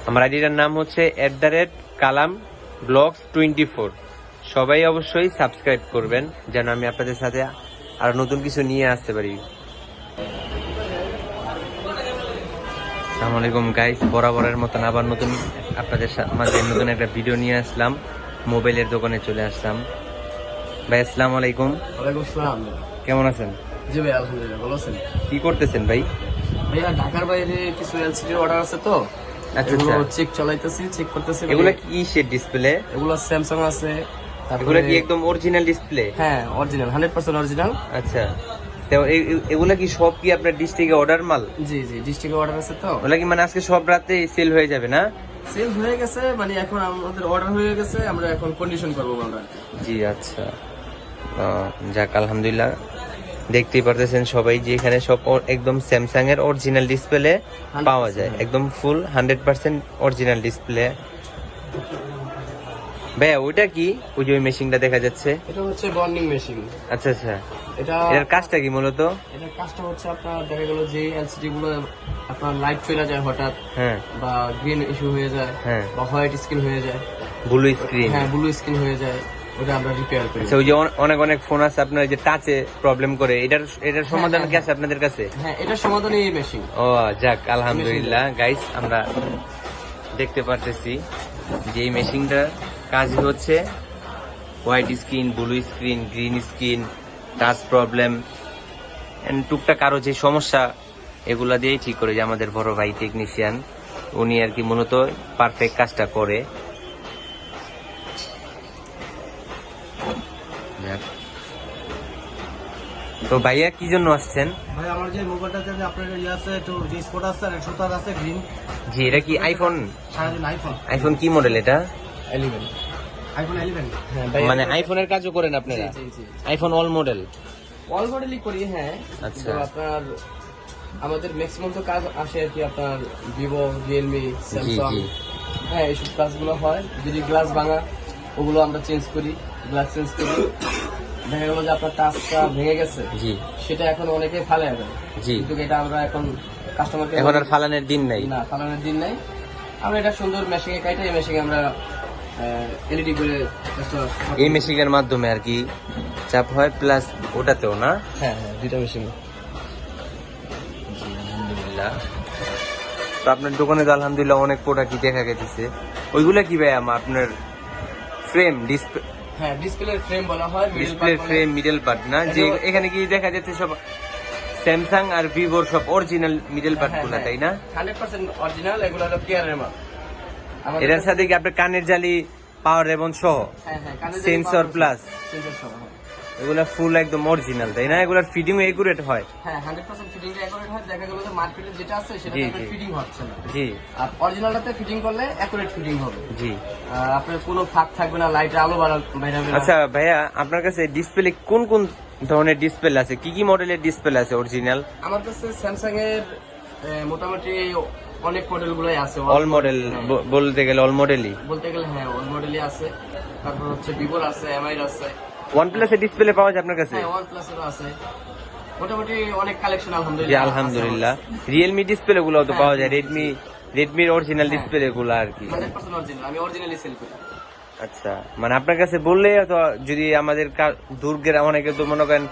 আমার আইডিটার নাম হচ্ছে @kalam-vlogs24। সবাই অবশ্যই সাবস্ক্রাইব করবেন যেন আমি আপনাদের সাথে আরো নতুন কিছু নিয়ে আসতে পারি। আসসালামু আলাইকুম গাইস, বরাবরের মতন আবার নতুন আপনাদের মাঝে নতুন একটা ভিডিও নিয়ে আসলাম। মোবাইলের দোকানে চলে আসলাম। ভাই আসসালামু আলাইকুম। ওয়ালাইকুম আসসালাম। কেমন আছেন? জি ভাই, আলহামদুলিল্লাহ ভালো আছেন। কি করতেছেন ভাই? ভাইয়া ঢাকার বাইরে কিছু এলসিডি অর্ডার আছে তো, এগুলো চেক চেক করতেছি। এগুলো কি সেট ডিসপ্লে? এগুলো স্যামসাং আছে। এগুলো কি একদম অরিজিনাল ডিসপ্লে? হ্যাঁ অরিজিনাল, 100% অরিজিনাল। আচ্ছা, তো এগুলা কি সব কি আপনার ডিস্ট্রিক্টে অর্ডার মাল? জি জি, ডিস্ট্রিক্টে অর্ডার আছে তো। ওগুলা কি মানে আজকে সব রাতে সেল হয়ে যাবে না? সেল হয়ে গেছে, মানে এখন আমাদের অর্ডার হয়ে গেছে, আমরা এখন কন্ডিশন করবো আমরা। জি আচ্ছা, যাক আলহামদুলিল্লাহ। দেখতেই পারতেছেন সবাই যে এখানে সব একদম স্যামসাং এর অরিজিনাল ডিসপ্লে পাওয়া যায়, একদম ফুল 100% অরিজিনাল ডিসপ্লে। ভাইয়া ওইটা কি, ওই যে ওই মেশিনটা দেখা যাচ্ছে? এটা হচ্ছে বন্ডিং মেশিন। আচ্ছা আচ্ছা, এটার কাজটা কি মূলত? এটার কাজটা হচ্ছে আপনার দেখা গেল যে এলসিডি গুলো আপনার লাইট চলে যায় হঠাৎ, হ্যাঁ, বা গ্রিন ইস্যু হয়ে যায়, হ্যাঁ, বা হোয়াইট স্ক্রিন হয়ে যায়, ব্লু স্ক্রিন, হ্যাঁ ব্লু স্ক্রিন হয়ে যায়, ওটা আমরা রিপেয়ার করি। আচ্ছা, ওই যে অনেক অনেক ফোন আছে আপনার যে টাচে প্রবলেম করে, এটার সমাধান কি আছে আপনাদের কাছে? হ্যাঁ, এটার সমাধান এই মেশিন। ও যাক আলহামদুলিল্লাহ গাইস, আমরা দেখতে পারতেছি যে এই মেশিনটার কাজ হচ্ছে white screen, blue screen, green screen, touch problem and টুকটাক আরো যে সমস্যা এগুলা দিয়েই ঠিক করে, যে আমাদের বড় ভাই টেকনিশিয়ান উনি আর কি মূলত পারফেক্ট কাজটা করে। তো ভাইয়া কি জন্য আসছেন? ভাই আমার যে মোবাইলটাতে যে আপনার ইয়ে আছে, একটু যে স্পট আছে আর সুতার আছে গ্রিন। জি, এটা কি আইফোন? সারাদিন আইফোন। আইফোন কি মডেল এটা? 11, আইফোন 11। হ্যাঁ ভাই, মানে আইফোনের কাজও করেন আপনারা? জি জি, আইফোন অল মডেল? অল মডেলই করি, হ্যাঁ। আচ্ছা, তো আপনার আমাদের ম্যাক্সিমাম তো কাজ আসে আর কি আপনার ভিভো, রিয়েলমি, স্যামসাং, হ্যাঁ এইসব কাজগুলো হয়। যদি গ্লাস ভাঙা, ওগুলো আমরা চেঞ্জ করি, গ্লাস চেঞ্জ করি। দেখা গেল যে আপনার টাচটা ভেঙে গেছে, জি, সেটা এখন অনেকে ফালে দেয়, জি, কিন্তু এটা আমরা এখন কাস্টমারকে এখন আর ফালানের দিন নাই। না, ফালানোর দিন নাই। আমরা এটা সুন্দর মেশিনে কাইটা, এই মেশিনে আমরা এলইডি করে এই মেশিনের মাধ্যমে আর কি চাপ হয়, প্লাস ওটাতেও না? হ্যাঁ হ্যাঁ, দুইটা মেশিন। জি আলহামদুলিল্লাহ। তো আপনার দোকানে তো আলহামদুলিল্লাহ অনেক প্রোডাক্টই দেখা গেছে। ওইগুলা কি ভাই আপনার ফ্রেম ডিসপ্লে? হ্যাঁ, ডিসপ্লে ফ্রেম বলা হয়, ডিসপ্লে ফ্রেম, মিডল পার্ট না? যে এখানে কি দেখা যাচ্ছে সব স্যামসাং আর ভিভোর সব অরিজিনাল মিডল পার্ট গুলা, তাই না? 100% অরিজিনাল। এগুলো হলো কেয়ারের মাল। এটার সাথে কি আপনার কানের জালি, পাওয়ার রেবন সহ, হ্যাঁ হ্যাঁ, সেন্সর প্লাস, সেন্সর সহ, এগুলা ফুল একদম অরিজিনাল, তাই না? এগুলার ফিটিং একুরেট হয়? হ্যাঁ 100% ফিটিং অ্যাকুরেট হয়। দেখা গেল যে মার্কেটে যেটা আছে সেটা ফিটিং হচ্ছে না। জি, আর অরিজিনালটাতে ফিটিং করলে অ্যাকুরেট ফিটিং হবে। জি, আপনার কোনো ফাঁক থাকবে না, লাইটের আলো বাইরে হবে না। আচ্ছা ভাইয়া, আপনার কাছে ডিসপ্লে কোন কোন ধরনের ডিসপ্লে আছে? কি কি মডেলের ডিসপ্লে আছে অরিজিনাল? আমার কাছে স্যামসাং এর মোটামুটি অনেক মডেল গুলাই আছে। অল মডেল বলতে গেলে অল মডেলই বলতে গেলে হ্যাঁ, অল মডেলই আছে। তারপর হচ্ছে ভিভোর আছে, এমআই আছে, OnePlus এর ডিসপ্লে পাওয়া যায় আপনার কাছে? হ্যাঁ OnePlus এরও আছে। মোটামুটি অনেক কালেকশন জি আলহামদুলিল্লাহ। আলহামদুলিল্লাহ। রিয়েলমি ডিসপ্লে গুলো তো পাওয়া যায়, রেডমির অরিজিনাল ডিসপ্লে গুলো আর কি। 100% অরিজিনাল, আমি অরিজিনালি সেল করি। আচ্ছা, মানে আপনার কাছে বললে তো, যদি আমাদের দুর্গের অনেকে তো মনে করেন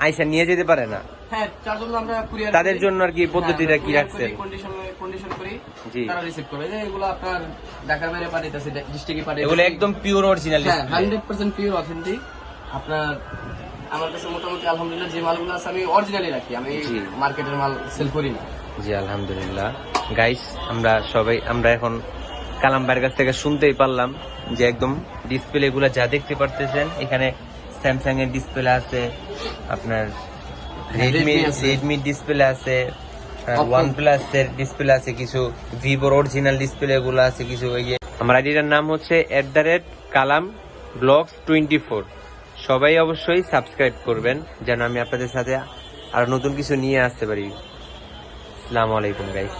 আইসা নিয়ে যেতে পারে না, হ্যাঁ তার জন্য আমরা কুরিয়ার, তাদের জন্য আর কি পদ্ধতিটা কি রাখছেন? কন্ডিশন করি, জি, তারা রিসিভ করে। যে এগুলো আপনার ঢাকার বাইরে পাঠাইতেছে, ডিস্ট্রিক্টে পাঠাইতেছে, এগুলো একদম পিওর অরিজিনাল হ্যাঁ ডিসপ্লে? 100% pure authentic. আপনার আমার কাছে মোটামুটি আলহামদুলিল্লাহ যে মালগুলো আছে আমি অরিজিনালি রাখি, আমি মার্কেটের মাল সেল করি না। জি আলহামদুলিল্লাহ গাইস, আমরা এখন কালাম ভাইয়ের কাছ থেকে শুনতেই পারলাম যে একদম ডিসপ্লে গুলা যা দেখতে পারতেছেন, এখানে স্যামসাং এর ডিসপ্লে আছে, আপনার রেডমি ডিসপ্লে আছে, OnePlus এর ডিসপ্লে আছে, কিছু ভিভোর অরিজিনাল ডিসপ্লে গুলো আছে কিছু। আমার আইডিটার নাম হচ্ছে @kalam-vlogs24। সবাই অবশ্যই সাবস্ক্রাইব করবেন যেন আমি আপনাদের সাথে আরো নতুন কিছু নিয়ে আসতে পারি। আসসালামু আলাইকুম গাইস।